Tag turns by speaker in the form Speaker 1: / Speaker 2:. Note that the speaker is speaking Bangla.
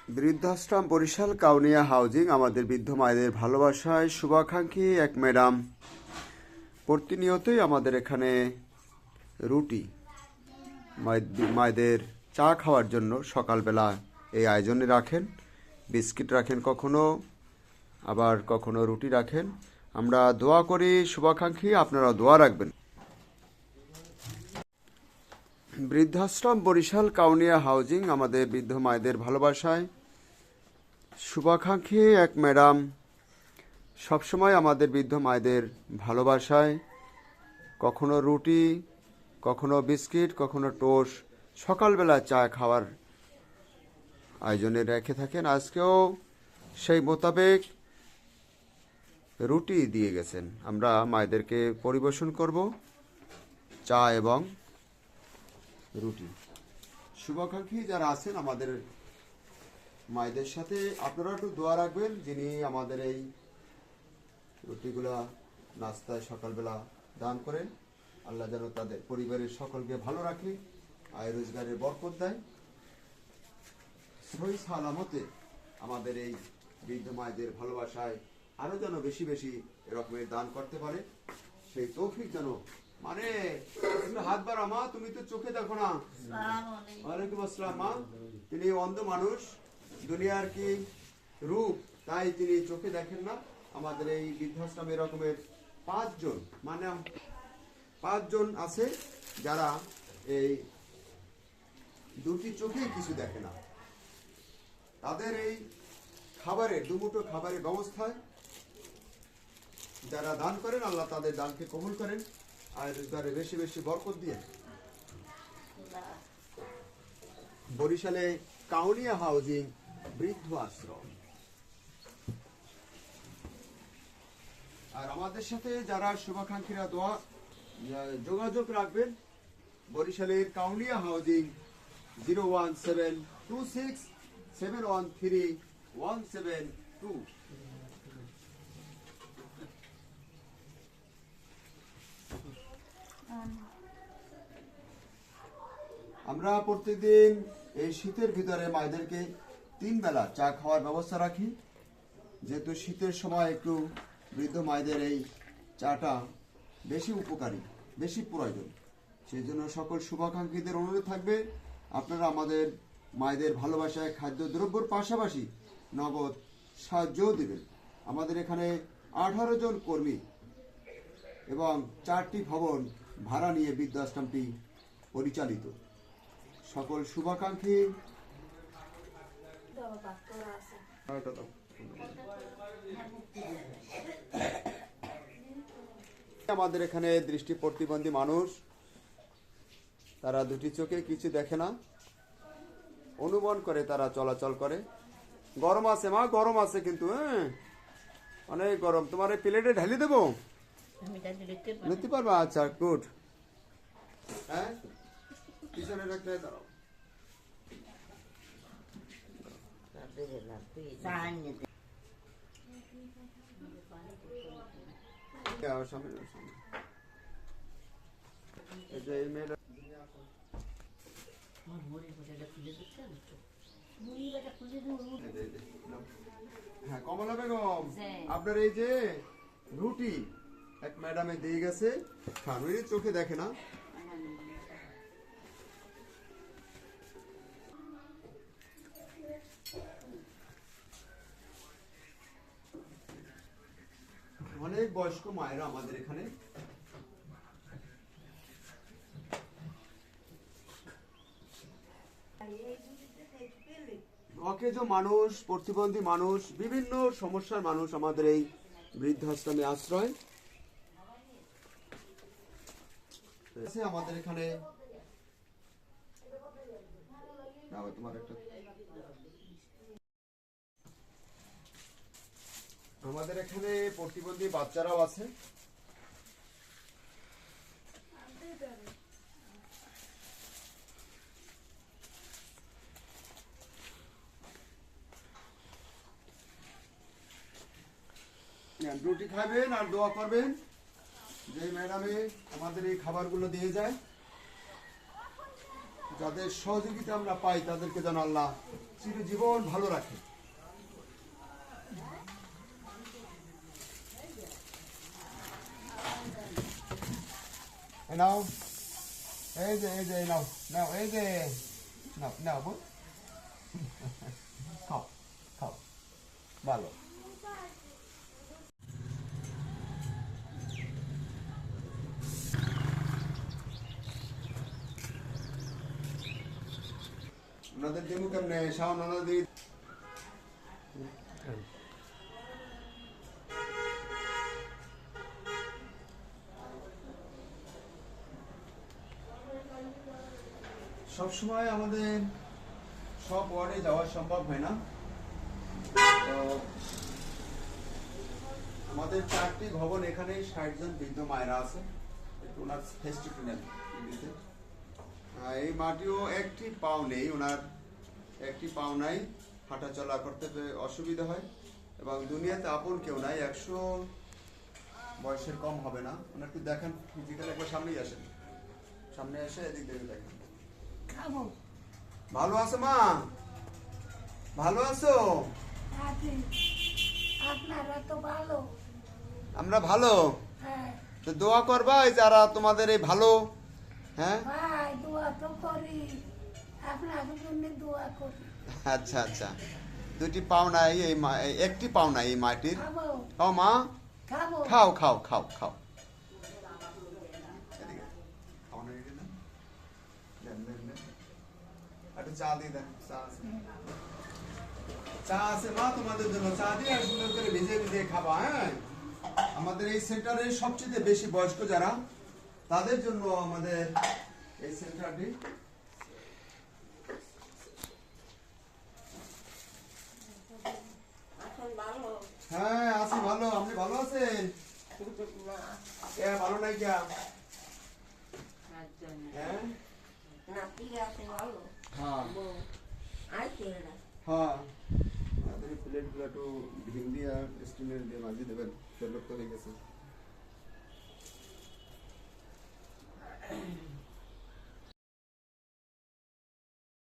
Speaker 1: বৃদ্ধাশ্রম বরিশাল কাউনিয়া হাউজিং আমাদের বৃদ্ধ মায়েদের ভালোবাসায় শুভাকাঙ্ক্ষী এক ম্যাডাম প্রতিনিয়তই আমাদের এখানে রুটি মায়েদের চা খাওয়ার জন্য সকালবেলা এই আয়োজনে রাখেন। বিস্কিট রাখেন, কখনো আবার কখনো রুটি রাখেন। আমরা দোয়া করি শুভাকাঙ্ক্ষী আপনারা দোয়া রাখবেন। বৃদ্ধাশ্রম বরিশাল কাউনিয়া হাউজিং আমাদের বৃদ্ধ মায়েদের ভালোবাসায় শুভাকাঙ্ক্ষী এক ম্যাডাম সবসময় আমাদের বৃদ্ধ মায়েদের ভালোবাসায় কখনো রুটি, কখনো বিস্কিট, কখনো টোস্ট সকালবেলা চা খাওয়ার আয়োজনে রেখে থাকেন। আজকেও সেই মোতাবেক রুটি দিয়ে গেছেন। আমরা মায়েদেরকে পরিবেশন করব চা এবং রুটি। শুভাকাঙ্ক্ষী যারা আছেন আমাদের মায়েদের সাথে আপনারা একটু দোয়া রাখবেন, যিনি আমাদের এই রুটিগুলা নাস্তায় সকালবেলা দান করেন। আল্লাহ যেন তাদের পরিবারের সকলকে ভালো রাখে, আয় রোজগারের বরকত দেয়, সহি সালামতে আমাদের এই বৃদ্ধ মায়েদের ভালোবাসায় আরো যেন বেশি বেশি এরকমের দান করতে পারে, সেই তৌফিক যেন। মানে তুমি হাত বাড়া মা, তুমি তো চোখে দেখো না। ওয়ালাইকুম আসসালাম মা। তিনি অন্ধ মানুষ, দুনিয়ার কি রূপ, তাই তিনি চোখে দেখেন না। আমাদের এই বৃদ্ধাশ্রমে এরকমের 5 জন, মানে 5 জন আছে যারা এই দুটি চোখেই কিছু দেখে না। তাদের এই খাবারের দুমুঠো খাবারের ব্যবস্থায় যারা দান করেন, আল্লাহ তাদের দানকে কবুল করেন আর রোজগারে বেশি বেশি বরকত দিয়ে। বরিশালে কাউনিয়া হাউজিং বৃদ্ধ আশ্রম। আর আমাদের সাথে যারা শুভাকাঙ্ক্ষীরা যোগাযোগ রাখবেন, বরিশালের কাউনিয়া হাউজিং 01726713172। আমরা প্রতিদিন এই শীতের ভিতরে মায়েদেরকে 3 বেলা চা খাওয়ার ব্যবস্থা রাখি, যেহেতু শীতের সময় একটু বৃদ্ধ মায়েদের এই চাটা বেশি উপকারী, বেশি প্রয়োজন। সেই জন্য সকল শুভাকাঙ্ক্ষীদের অনুরোধ থাকবে আপনারা আমাদের মায়েদের ভালোবাসায় খাদ্যদ্রব্যর পাশাপাশি নগদ সাহায্যও দেবেন। আমাদের এখানে 18 জন কর্মী এবং 4টি ভবন ভাড়া নিয়ে বৃদ্ধাশ্রমটি পরিচালিত। সকল শুভাকাঙ্ক্ষী আমাদের এখানে দৃষ্টি প্রতিবন্ধী মানুষ, তারা দুটি চোখে কিছু দেখে না, অনুমান করে তারা চলাচল করে। গরম আছে মা, গরম আছে কিন্তু, হ্যাঁ অনেক গরম। তোমার এই প্লেটে ঢালি দেবো, নিতে পারবা? আচ্ছা গুড। হ্যাঁ পিছনে রাখতে দাঁড়াও। হ্যাঁ কমলা বেগম, আপনার এই যে রুটি এক ম্যাডামে দিয়ে গেছে, খান, ওই চোখে দেখে না। অনেক বয়স্ক মায়েরা আমাদের এখানে। অকেজো মানুষ, প্রতিবন্ধী মানুষ, বিভিন্ন সমস্যার মানুষ আমাদের এই বৃদ্ধাশ্রমে আশ্রয়। আমাদের এখানে তোমার একটা, আমাদের এখানে প্রতিবন্ধী বাচ্চারাও আছে। রুটি খাবেন আর দোয়া করবেন যে ম্যাডামে আমাদের এই খাবারগুলো দিয়ে যায়। যাদের সহযোগিতা আমরা পাই তাদেরকে যেন আল্লাহ চিরজীবন ভালো রাখে। নাও এই যে নাও নাও এই যে নাও নাও বোন খাও খাও ভালো। ওনাদের দেবো কেমনে শাওন ওনাদের সবসময় আমাদের সব ওয়ার্ডে যাওয়া সম্ভব হয় না। তো আমাদের 4টি ভবন, এখানে 60 জন বৃদ্ধ মায়েরা আছে। একটু ওনার ফেস্টিভ্যাল দিতে এই মাটিও একটি পাও নেই, ওনার একটি পাও নাই, হাঁটা চলা করতে অসুবিধা হয় এবং দুনিয়াতে আপন কেউ নাই। 100 বয়সের কম হবে না। ওনার একটু দেখেন ফিজিক্যাল, একবার সামনেই আসেন, সামনে এসে এদিক দেখে দেখেন। ভালো আছো মা? ভালো আছো?
Speaker 2: আপনারা তো ভালো।
Speaker 1: আমরা ভালো।
Speaker 2: হ্যাঁ
Speaker 1: তো দোয়া করবা এই যারা তোমাদের এই ভালো। হ্যাঁ
Speaker 2: ভাই, দোয়া তো করি, আপনাদের জন্য দোয়া করি।
Speaker 1: আচ্ছা আচ্ছা, দুটি পাও নাই, একটি পাও নাই এই মাটির।
Speaker 2: খাবো
Speaker 1: খাও মা,
Speaker 2: খাবো।
Speaker 1: খাও খাও খাও খাও। একটু চা দিয়ে দেন, চা আছে মা তোমাদের জন্য, চা দিয়ে আর সুন্দর করে ভিজে ভিজে খাবা। হ্যাঁ, আমাদের এই সেন্টারের সবচেয়ে বেশি বয়স্ক যারা, তাদের জন্য আমাদের এই সেন্টারটি। হ্যাঁ আছি ভালো, আপনি ভালো আছেন? ভালো নাই কে? হ্যাঁ হ্যাঁ, আমাদের প্লেটগুলো একটু ভিন্ডি আর স্টিমের দিয়ে মাঝে দেবেন, সেলোক তো হয়ে গেছে।